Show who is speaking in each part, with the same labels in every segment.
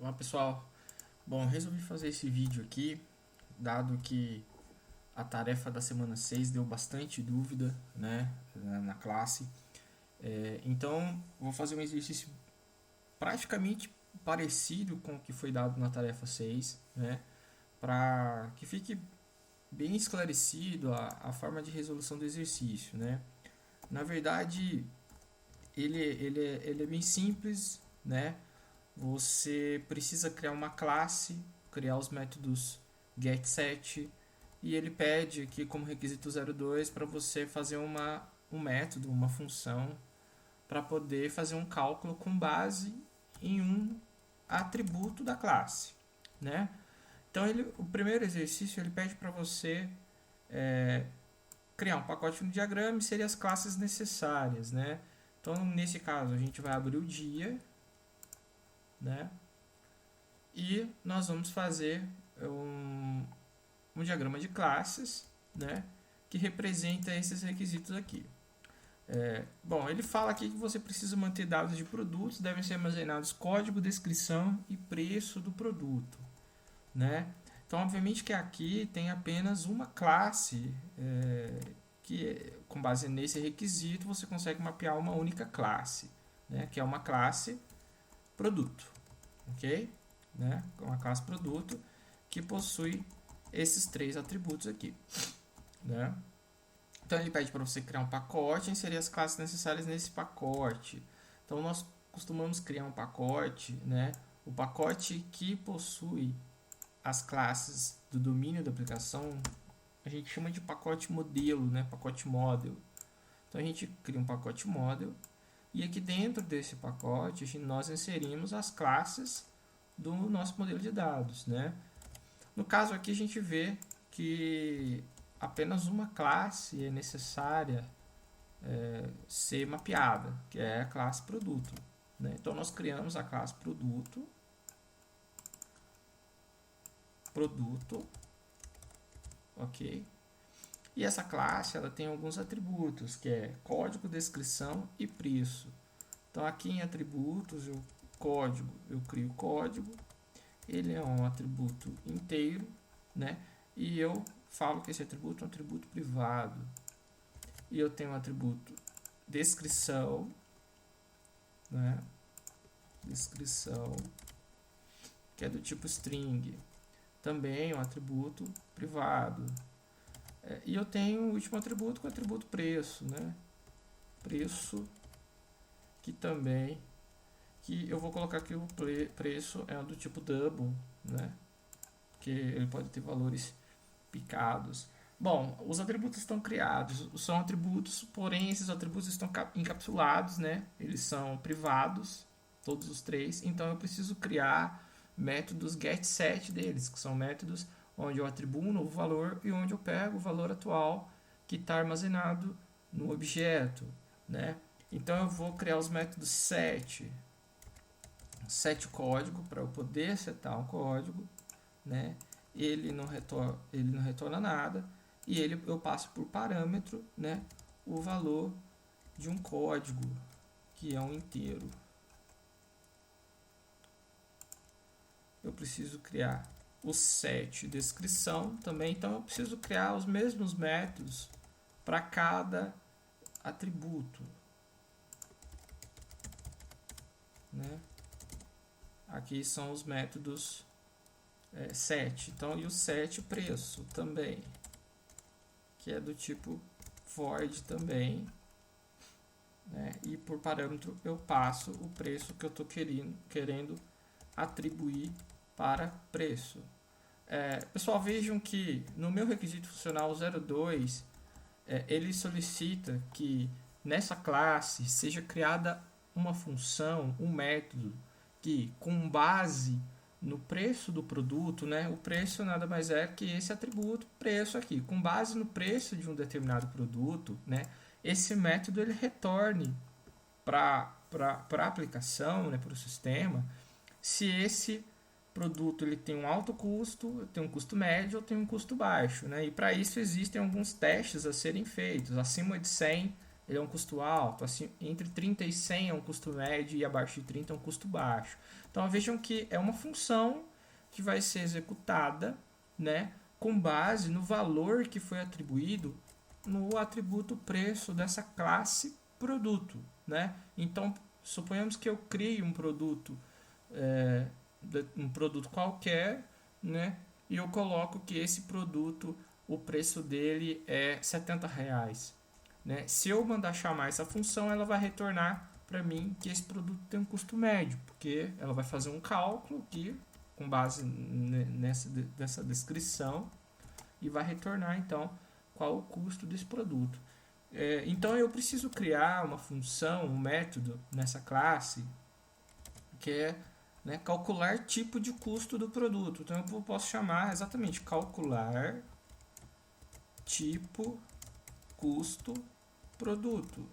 Speaker 1: Olá pessoal, bom, resolvi fazer esse vídeo aqui, dado que a tarefa da semana 6 deu bastante dúvida, né, na classe. Então, vou fazer um exercício praticamente parecido com o que foi dado na tarefa 6, né, para que fique bem esclarecido a forma de resolução do exercício, né. Na verdade, ele é bem simples, né. Você precisa criar uma classe, criar os métodos getSet, e ele pede aqui como requisito 02 para você fazer um método, uma função, para poder fazer um cálculo com base em um atributo da classe, né? Então o primeiro exercício ele pede para você criar um pacote no diagrama e seriam as classes necessárias, né? Então nesse caso a gente vai abrir o dia, né? E nós vamos fazer um diagrama de classes, né, que representa esses requisitos aqui. Bom, ele fala aqui que você precisa manter dados de produtos, devem ser armazenados código, descrição e preço do produto, né? Então, obviamente que aqui tem apenas uma classe que, com base nesse requisito, você consegue mapear uma única classe, né, que é uma classe produto, ok? Né? Uma classe produto que possui esses três atributos aqui, né? Então ele pede para você criar um pacote e inserir as classes necessárias nesse pacote. Então nós costumamos criar um pacote, né? O pacote que possui as classes do domínio da aplicação a gente chama de pacote modelo, né? Pacote model. Então a gente cria um pacote model e aqui dentro desse pacote nós inserimos as classes do nosso modelo de dados, né? No caso aqui a gente vê que apenas uma classe é necessária ser mapeada, que é a classe produto, né? Então nós criamos a classe produto, ok? E essa classe ela tem alguns atributos, que é código, descrição e preço. Então aqui em atributos, código, eu crio código, ele é um atributo inteiro, né? E eu falo que esse atributo é um atributo privado. E eu tenho um atributo descrição, né? Descrição, que é do tipo string, também um atributo privado. E eu tenho o último atributo, que é o atributo preço, né? Preço, que também que eu vou colocar aqui o preço é do tipo double, né? Que ele pode ter valores picados. Bom, os atributos estão criados, são atributos, porém esses atributos estão encapsulados, né? Eles são privados, todos os três, então eu preciso criar métodos getSet deles, que são métodos onde eu atribuo um novo valor e onde eu pego o valor atual que está armazenado no objeto, né? Então eu vou criar os métodos set código para eu poder setar um código, né? Ele não retorna nada e eu passo por parâmetro, né, o valor de um código que é um inteiro. Eu preciso criar o set descrição também, então eu preciso criar os mesmos métodos para cada atributo, né? Aqui são os métodos set, então, e o set preço também, que é do tipo void também, né? E por parâmetro eu passo o preço que eu estou querendo atribuir para preço. Pessoal, vejam que no meu requisito funcional 02 ele solicita que nessa classe seja criada uma função, um método que com base no preço do produto, né? O preço nada mais é que esse atributo preço aqui, com base no preço de um determinado produto, né? Esse método ele retorne para a aplicação, né? Para o sistema, se esse produto ele tem um alto custo, tem um custo médio ou tem um custo baixo, né? E para isso existem alguns testes a serem feitos. Acima de 100 ele é um custo alto, assim, entre 30 e 100 é um custo médio e abaixo de 30 é um custo baixo. Então vejam que é uma função que vai ser executada, né, com base no valor que foi atribuído no atributo preço dessa classe produto, né? Então suponhamos que eu crie um produto qualquer, né? E eu coloco que esse produto, o preço dele é R$ 70, né? Se eu mandar chamar essa função, ela vai retornar para mim que esse produto tem um custo médio, porque ela vai fazer um cálculo aqui com base nessa descrição e vai retornar então qual o custo desse produto. Então eu preciso criar uma função, um método nessa classe que é, né, calcular tipo de custo do produto. Então eu posso chamar exatamente calcular tipo custo produto.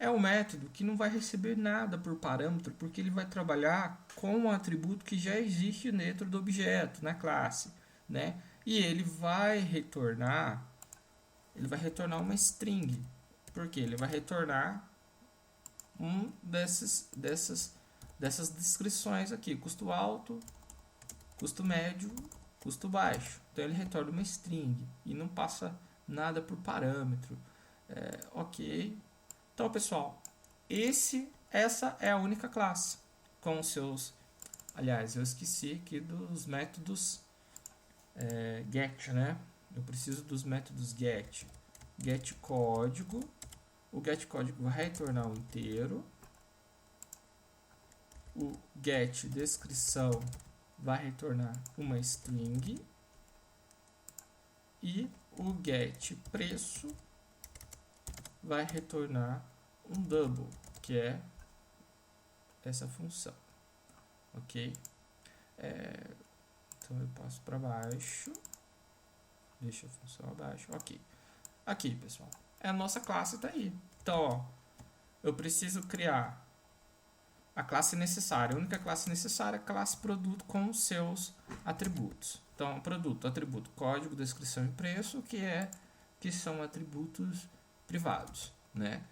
Speaker 1: É um método que não vai receber nada por parâmetro, porque ele vai trabalhar com um atributo que já existe dentro do objeto, na classe, né? E ele vai retornar uma string. Porque ele vai retornar dessas descrições aqui, custo alto, custo médio, custo baixo. Então ele retorna uma string e não passa nada por parâmetro. Ok. Então, pessoal, essa é a única classe com os seus... Aliás, eu esqueci aqui dos métodos get, né? Eu preciso dos métodos get. Get código. O get código vai retornar um inteiro. O get descrição vai retornar uma string. E o get preço vai retornar um double, que é essa função. Ok? Então eu passo para baixo. Deixa a função abaixo. Ok. Aqui, pessoal. A nossa classe está aí. Então, ó, eu preciso criar a classe necessária. A única classe necessária é a classe produto com os seus atributos. Então, produto, atributo, código, descrição e preço, que são atributos privados, né?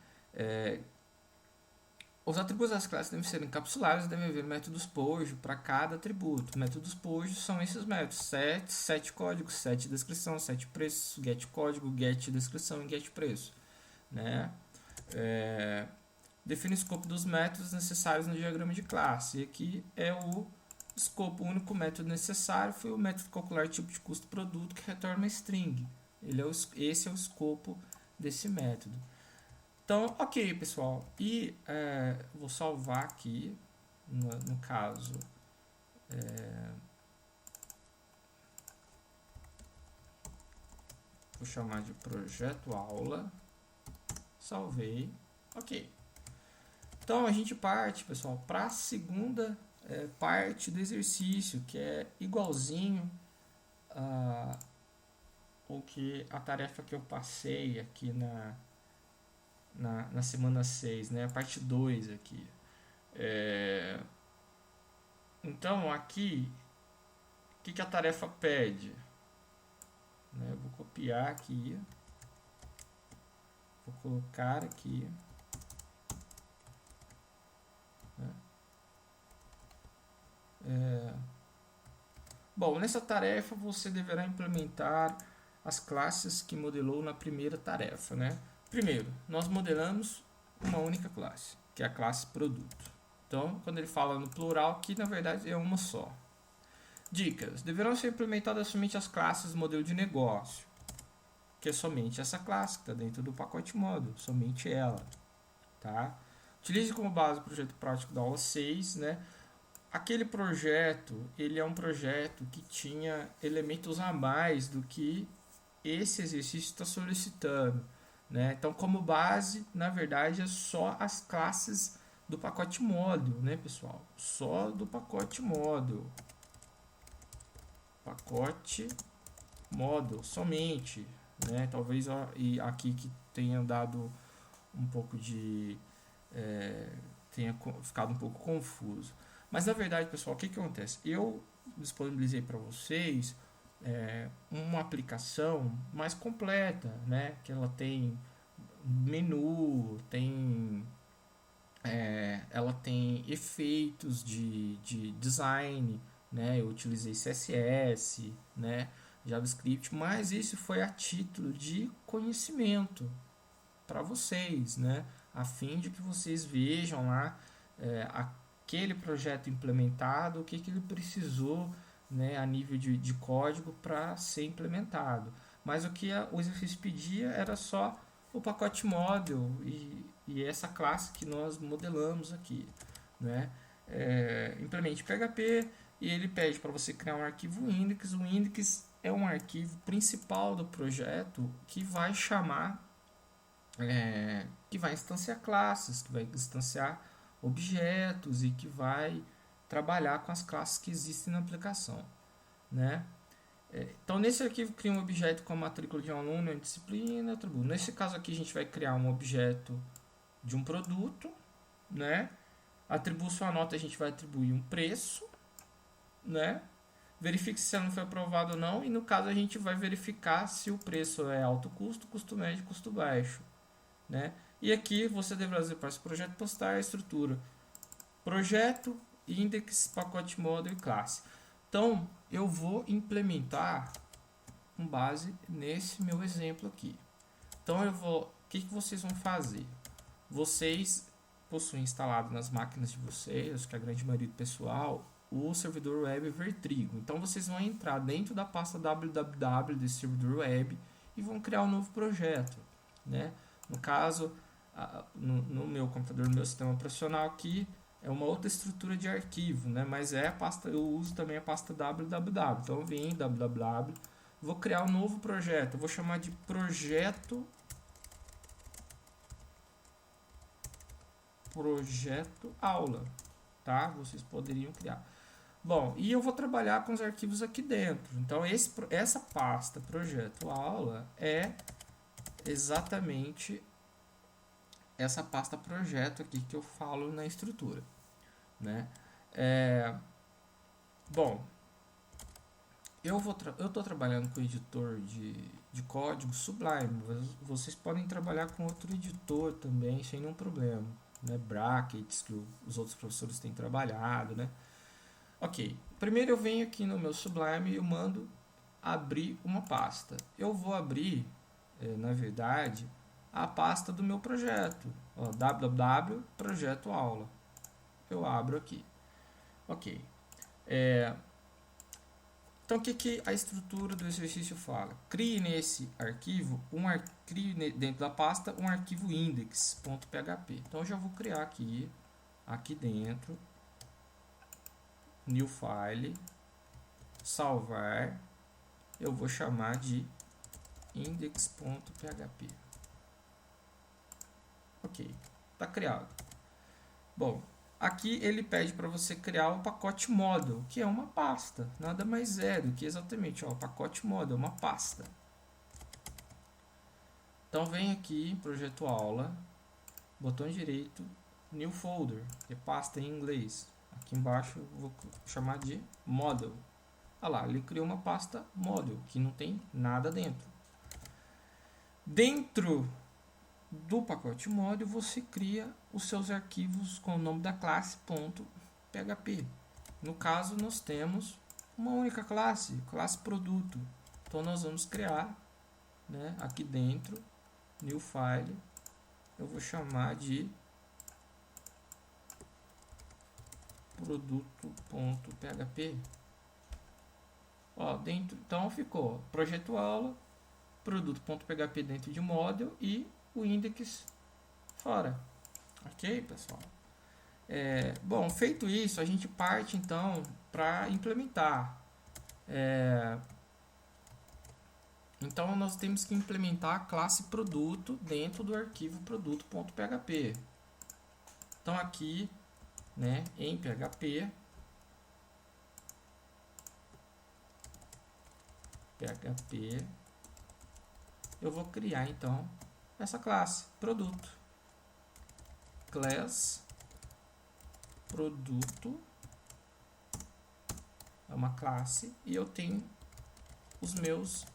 Speaker 1: Os atributos das classes devem ser encapsulados e devem haver métodos POJO para cada atributo. Métodos POJO são esses métodos: set código, set descrição, set preço, get código, get descrição e get preço, né? Define o escopo dos métodos necessários no diagrama de classe. E aqui é o escopo. O único método necessário foi o método calcular tipo de custo produto, que retorna uma string. Esse é o escopo desse método. Então, ok, pessoal. E vou salvar aqui, no caso, vou chamar de projeto aula. Salvei. Ok. Então, a gente parte, pessoal, para a segunda parte do exercício, que é igualzinho a tarefa que eu passei aqui na semana 6, né? A parte 2 aqui. Então, aqui, o que a tarefa pede? Eu vou copiar aqui. Vou colocar aqui. Bom, nessa tarefa você deverá implementar as classes que modelou na primeira tarefa, né? Primeiro, nós modelamos uma única classe, que é a classe produto. Então, quando ele fala no plural, que na verdade é uma só. Dicas: deverão ser implementadas somente as classes do modelo de negócio, que é somente essa classe que está dentro do pacote módulo, somente ela, tá? Utilize como base o projeto prático da aula 6, né? Aquele projeto, ele é um projeto que tinha elementos a mais do que esse exercício está solicitando, né? Então, como base, na verdade, é só as classes do pacote módulo, né, pessoal? Só do pacote módulo. Pacote módulo, somente, né? Talvez e aqui que tenha dado um pouco de... tenha ficado um pouco confuso. Mas, na verdade, pessoal, o que acontece? Eu disponibilizei para vocês uma aplicação mais completa, né? Que ela tem menu, ela tem efeitos de design, né? Eu utilizei CSS, né? JavaScript, mas isso foi a título de conhecimento para vocês, né? A fim de que vocês vejam lá aquele projeto implementado, o que ele precisou, né, a nível de código para ser implementado. Mas o que o exercício pedia era só o pacote model e essa classe que nós modelamos aqui, né? Implemente PHP e ele pede para você criar um arquivo index. O index é um arquivo principal do projeto que vai chamar, que vai instanciar classes, que vai instanciar objetos e que vai trabalhar com as classes que existem na aplicação, né? Então, nesse arquivo, cria um objeto com a matrícula de um aluno, a disciplina, atributo. Nesse caso aqui, a gente vai criar um objeto de um produto, né? Atributo sua nota, a gente vai atribuir um preço, né? Verifique se ela não foi aprovado ou não, e no caso a gente vai verificar se o preço é alto custo, custo médio, custo baixo, né? E aqui você deverá fazer para esse projeto postar a estrutura projeto, index, pacote model e classe. Então, eu vou implementar com base nesse meu exemplo aqui. Então, o que vocês vão fazer? Vocês possuem instalado nas máquinas de vocês, que é a grande maioria do pessoal, o servidor web Vertrigo. Então, vocês vão entrar dentro da pasta www desse servidor web e vão criar um novo projeto, né? No caso, no meu computador, no meu sistema operacional aqui, é uma outra estrutura de arquivo, né? Mas a pasta, eu uso também a pasta www. Então eu vim em www, vou criar um novo projeto, eu vou chamar de projeto aula, tá? Vocês poderiam criar. Bom, e eu vou trabalhar com os arquivos aqui dentro. Então essa pasta projeto aula é exatamente essa pasta projeto aqui que eu falo na estrutura, né? Bom, eu estou trabalhando com o editor de código Sublime. Vocês podem trabalhar com outro editor também sem nenhum problema, né? Brackets, que os outros professores têm trabalhado, né? Ok, primeiro eu venho aqui no meu Sublime e eu mando abrir uma pasta. Eu vou abrir, na verdade, a pasta do meu projeto, www projeto aula. Eu abro aqui. Ok. Então, o que a estrutura do exercício fala? Crie nesse arquivo, crie dentro da pasta um arquivo index.php. Então, eu já vou criar aqui dentro, new file, salvar, eu vou chamar de index.php. Ok, está criado. Bom, aqui ele pede para você criar o pacote model, que é uma pasta, nada mais é do que exatamente o pacote model, uma pasta. Então vem aqui em projeto aula, botão direito, new folder, que é pasta em inglês. Aqui embaixo eu vou chamar de model. Olha lá, ele criou uma pasta model, que não tem nada dentro. Dentro do pacote model, você cria os seus arquivos com o nome da classe .php. No caso, nós temos uma única classe produto. Então, nós vamos criar, né, aqui dentro, new file, eu vou chamar de produto.php. Dentro, então ficou projeto aula, produto.php dentro de model e o index fora. Ok, pessoal? Bom, feito isso, a gente parte então para implementar. Então nós temos que implementar a classe produto dentro do arquivo produto.php. Então aqui, né, em PHP, eu vou criar então essa classe produto, class produto, é uma classe e eu tenho os meus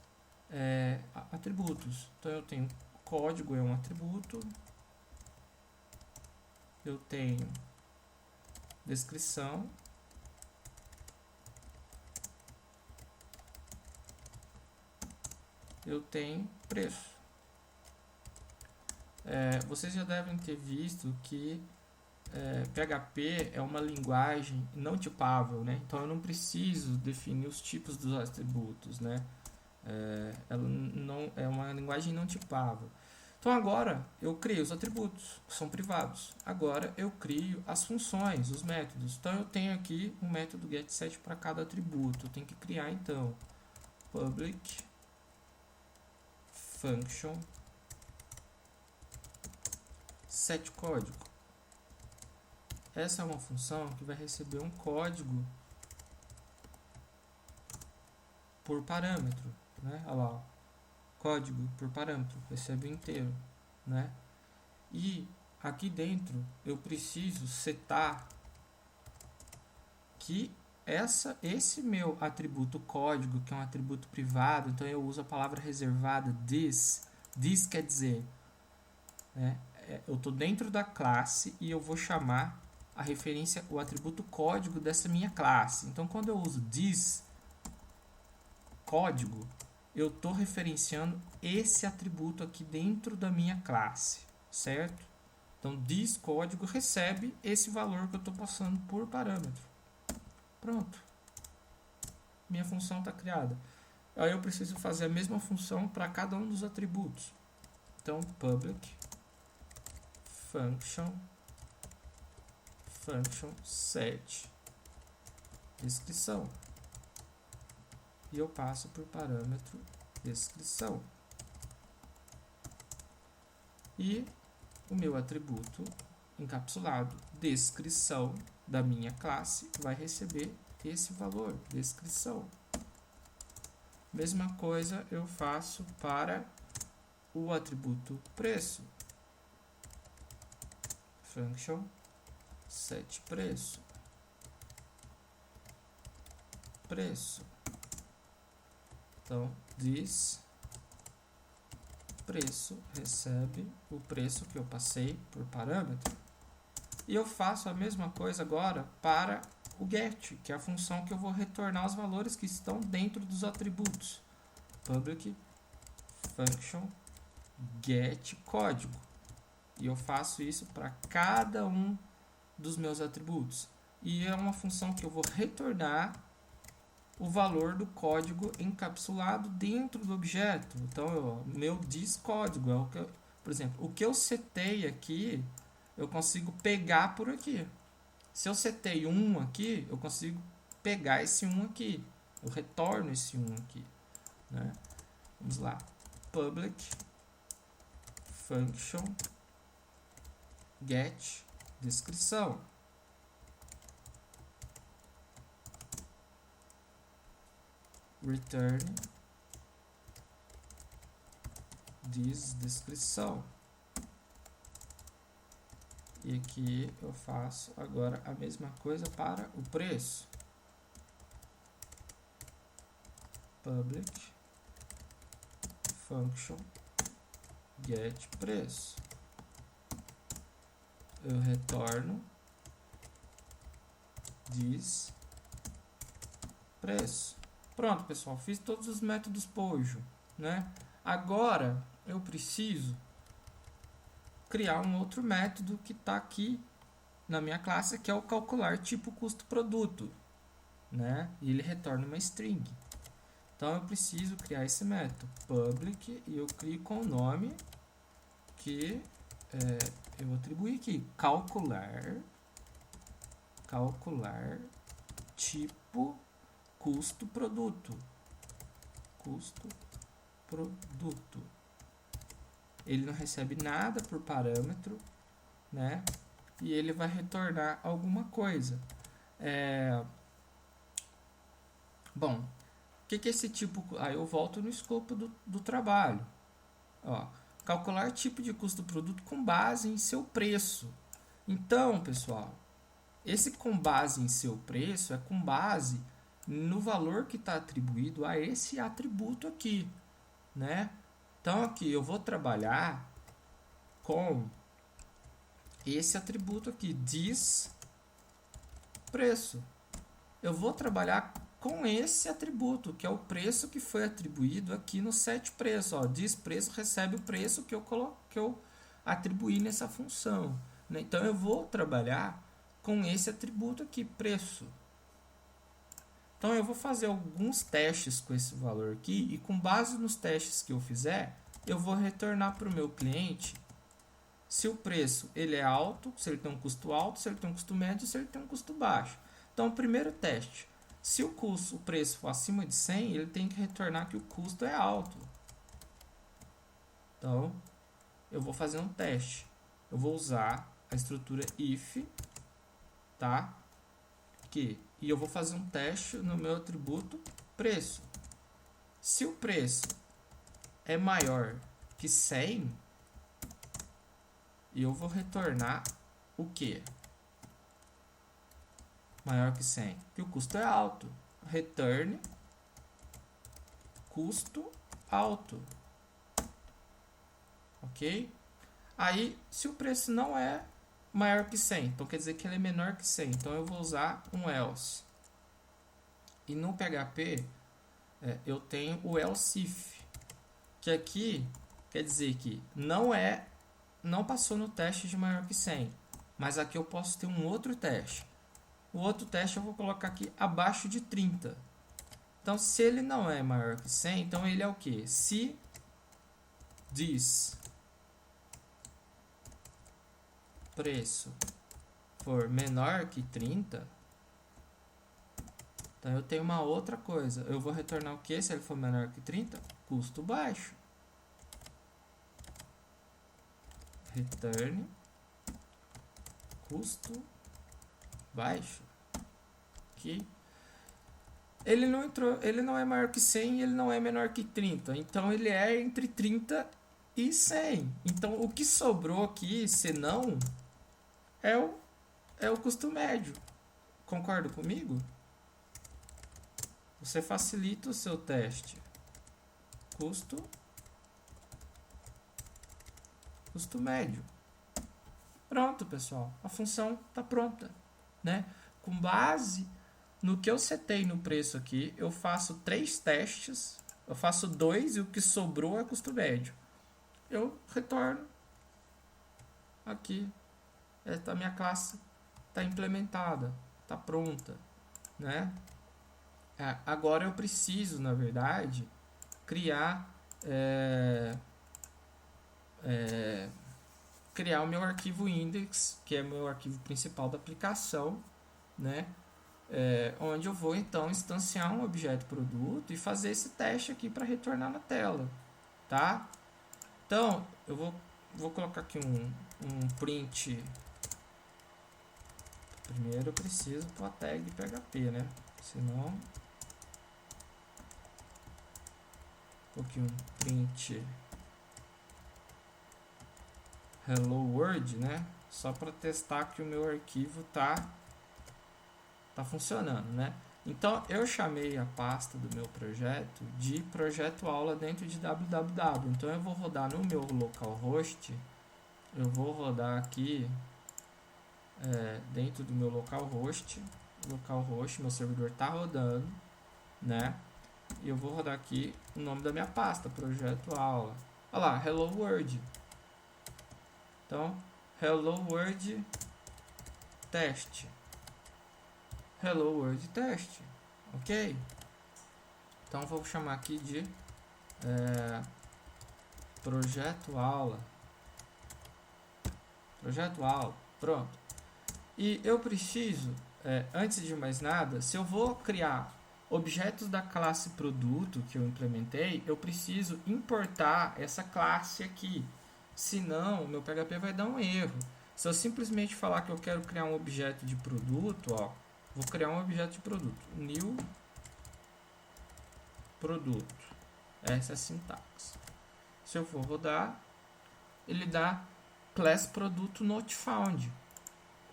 Speaker 1: atributos. Então eu tenho código é um atributo. Eu tenho descrição. Eu tenho preço. Vocês já devem ter visto que PHP é uma linguagem não tipável, né? Então eu não preciso definir os tipos dos atributos, né? Ela não é uma linguagem não tipável. Então agora eu crio os atributos, que são privados. Agora eu crio as funções, os métodos. Então eu tenho aqui um método getSet para cada atributo. Eu tenho que criar então public function setCódigo. Essa é uma função que vai receber um código por parâmetro, né? Olha lá, código por parâmetro, recebe inteiro, né? E aqui dentro eu preciso setar que esse meu atributo código, que é um atributo privado, então eu uso a palavra reservada this quer dizer, né? Eu estou dentro da classe e eu vou chamar a referência, o atributo código dessa minha classe. Então quando eu uso this código, eu estou referenciando esse atributo aqui dentro da minha classe, certo? Então this código recebe esse valor que eu estou passando por parâmetro. Pronto. Minha função está criada. Aí eu preciso fazer a mesma função para cada um dos atributos. Então public function set descrição. E eu passo por parâmetro descrição. E o meu atributo encapsulado descrição da minha classe vai receber esse valor, descrição. Mesma coisa eu faço para o atributo preço. Function set preço. Preço. Então, this preço recebe o preço que eu passei por parâmetro. E eu faço a mesma coisa agora para o get, que é a função que eu vou retornar os valores que estão dentro dos atributos. Public function get código. E eu faço isso para cada um dos meus atributos. E é uma função que eu vou retornar o valor do código encapsulado dentro do objeto. Então, meu this código é o que por exemplo, o que eu setei aqui, eu consigo pegar por aqui. Se eu setei 1 aqui, eu consigo pegar esse 1 aqui. Eu retorno esse 1 aqui, né? Vamos lá. Public function get descrição. Return this descrição. E aqui eu faço agora a mesma coisa para o preço. Public function get preço. Eu retorno this preço. Pronto, pessoal, fiz todos os métodos POJO, né? Agora eu preciso criar um outro método que está aqui na minha classe, que é o calcular tipo custo produto, né? E ele retorna uma string. Então eu preciso criar esse método public e eu crio com o nome que eu atribuí aqui, calcular tipo custo produto. Ele não recebe nada por parâmetro, né? E ele vai retornar alguma coisa. Bom, o que é esse tipo? Aí eu volto no escopo do trabalho. Ó, calcular tipo de custo produto com base em seu preço. Então, pessoal, esse com base em seu preço é com base no valor que está atribuído a esse atributo aqui, né? Então aqui eu vou trabalhar com esse atributo aqui, this preço. Eu vou trabalhar com esse atributo, que é o preço que foi atribuído aqui no set preço. Ó, this preço recebe o preço que eu atribuí nessa função, né? Então eu vou trabalhar com esse atributo aqui, preço. Então eu vou fazer alguns testes com esse valor aqui e com base nos testes que eu fizer, eu vou retornar para o meu cliente se o preço ele é alto, se ele tem um custo alto, se ele tem um custo médio, se ele tem um custo baixo. Então o primeiro teste, se o preço for acima de 100, ele tem que retornar que o custo é alto. Então eu vou fazer um teste. Eu vou usar a estrutura if, tá? E eu vou fazer um teste no meu atributo preço. Se o preço é maior que 100, eu vou retornar o quê? Maior que 100, que o custo é alto. Return custo alto. Ok? Aí, se o preço não é maior que 100, então quer dizer que ele é menor que 100. Então eu vou usar um else. E no PHP eu tenho o else if, que aqui quer dizer que não passou no teste de maior que 100, mas aqui eu posso ter um outro teste. O outro teste eu vou colocar aqui abaixo de 30. Então se ele não é maior que 100, então ele é o que? Se this preço for menor que 30, então eu tenho uma outra coisa. Eu vou retornar o que se ele for menor que 30? Custo baixo. Return custo baixo. Aqui. Ele não é maior que 100 e ele não é menor que 30. Então ele é entre 30 e 100. Então o que sobrou aqui, se não, é o custo médio. Concorda comigo? Você facilita o seu teste. Custo médio. Pronto, pessoal. A função está pronta, né? Com base no que eu setei no preço aqui, eu faço 3 testes. Eu faço 2 e o que sobrou é custo médio. Eu retorno aqui. A minha classe está implementada, está pronta, né? Agora eu preciso, na verdade, criar o meu arquivo index, que é o meu arquivo principal da aplicação, né? Onde eu vou então instanciar um objeto produto e fazer esse teste aqui para retornar na tela, tá? Então eu vou colocar aqui um print. Primeiro eu preciso pôr a tag PHP, né? Senão aqui um print hello world, né? Só para testar que o meu arquivo tá funcionando, né? Então eu chamei a pasta do meu projeto de projeto aula dentro de www. Então eu vou rodar no meu localhost, eu vou rodar aqui dentro do meu localhost, meu servidor tá rodando, né? E eu vou rodar aqui o nome da minha pasta, projeto aula. Olha lá, hello world. Então, hello world teste. Hello world teste. Ok? Então vou chamar aqui de projeto aula. Projeto aula. Pronto. E eu preciso, antes de mais nada, se eu vou criar objetos da classe produto que eu implementei, eu preciso importar essa classe aqui. Senão, o meu PHP vai dar um erro. Se eu simplesmente falar que eu quero criar um objeto de produto, ó, vou criar um objeto de produto. New produto. Essa é a sintaxe. Se eu for rodar, ele dá class produto not found.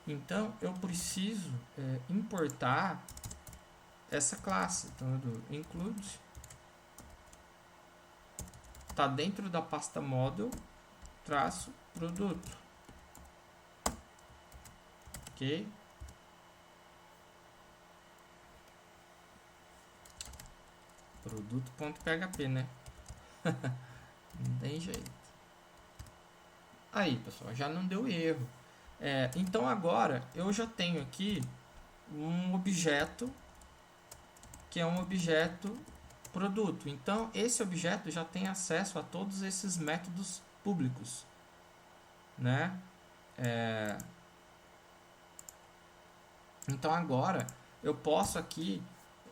Speaker 1: Então, eu preciso importar essa classe. Então, eu dou include está dentro da pasta model traço produto. Ok? Produto.php, né? Não tem jeito. Aí, pessoal, já não deu erro. Então agora eu já tenho aqui um objeto que é um objeto produto. Então esse objeto já tem acesso a todos esses métodos públicos, né? Então agora eu posso aqui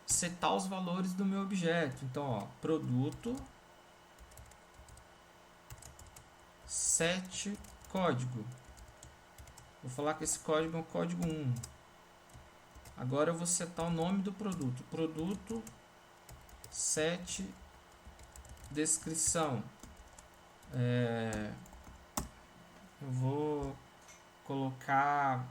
Speaker 1: setar os valores do meu objeto. Então, ó, produto set código. Vou falar que esse código é um código 1. Agora eu vou setar o nome do produto. Produto set descrição. Eu vou colocar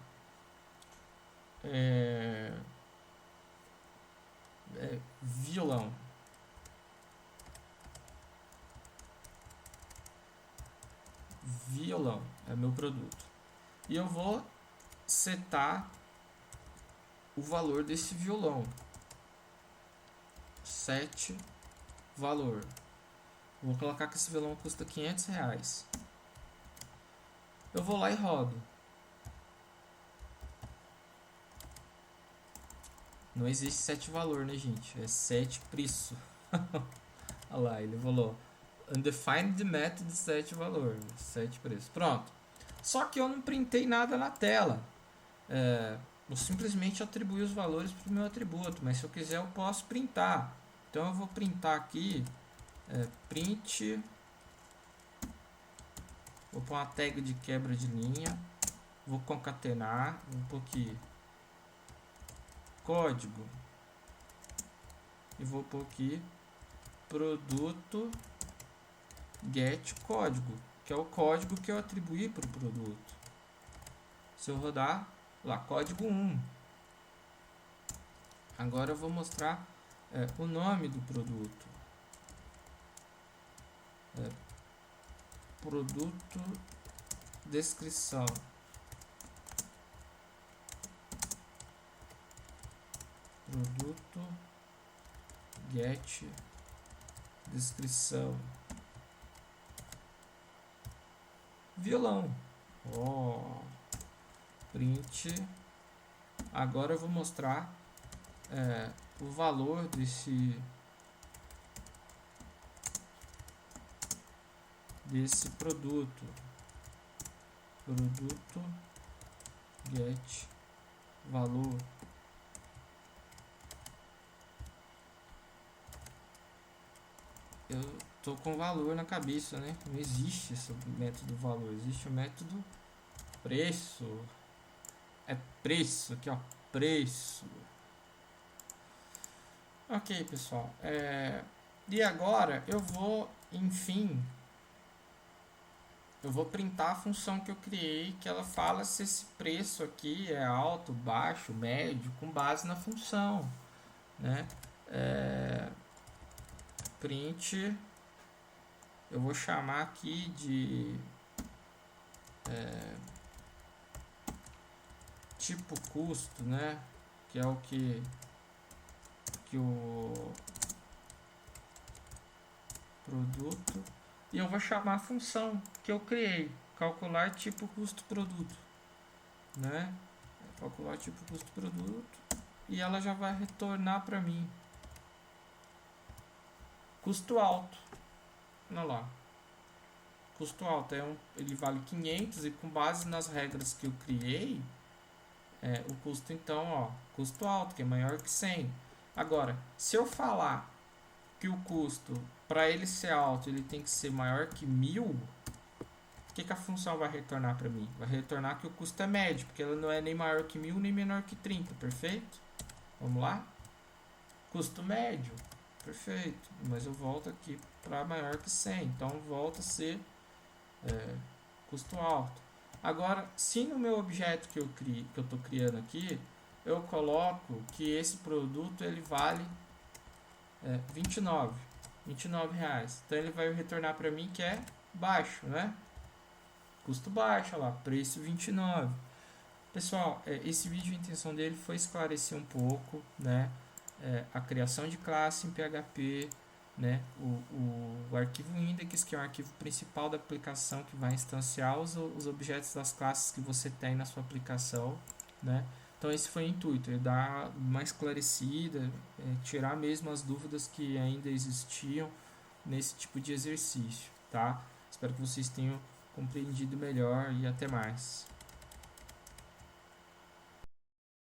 Speaker 1: violão. Violão é meu produto. E eu vou setar o valor desse violão. Set valor. Vou colocar que esse violão custa R$500. Eu vou lá e rodo. Não existe set valor, né, gente? É set preço. Olha lá, ele falou undefined method set valor, set preço. Pronto. Só que eu não printei nada na tela. Eu simplesmente atribuí os valores para o meu atributo, mas se eu quiser eu posso printar. Então eu vou printar aqui print, vou pôr uma tag de quebra de linha, vou concatenar, vou pôr aqui código e vou pôr aqui produto get código, que é o código que eu atribuí para o produto. Se eu rodar lá, código 1. Agora eu vou mostrar o nome do produto. Produto descrição. Produto get descrição. Violão. Print. Agora eu vou mostrar o valor desse produto. Produto get valor. Eu tô com valor na cabeça, né? Não existe esse método valor, existe o método preço. É preço, aqui ó, preço. Ok, pessoal. E agora eu vou, enfim, eu vou printar a função que eu criei, que ela fala se esse preço aqui é alto, baixo, médio, com base na função, né? Print, eu vou chamar aqui de tipo custo, né? Que é o que o produto, e eu vou chamar a função que eu criei, calcular tipo custo produto, né? Calcular tipo custo produto, e ela já vai retornar para mim custo alto. Olha lá, custo alto ele vale 500 e com base nas regras que eu criei, o custo então, ó, custo alto, que é maior que 100. Agora, se eu falar que o custo, para ele ser alto, ele tem que ser maior que 1000, o que a função vai retornar para mim? Vai retornar que o custo é médio, porque ela não é nem maior que 1000, nem menor que 30, perfeito? Vamos lá? Custo médio, perfeito. Mas eu volto aqui para maior que 100, então volta a ser custo alto. Agora, se no meu objeto que eu estou criando aqui, eu coloco que esse produto ele vale 29. R$29. Então ele vai retornar para mim que é baixo, né? Custo baixo, olha lá, preço 29. Pessoal, esse vídeo, a intenção dele foi esclarecer um pouco, né, a criação de classe em PHP, né, o arquivo index, que é o arquivo principal da aplicação que vai instanciar os objetos das classes que você tem na sua aplicação, né. Então esse foi o intuito, é dar uma esclarecida, tirar mesmo as dúvidas que ainda existiam nesse tipo de exercício, tá? Espero que vocês tenham compreendido melhor e até mais.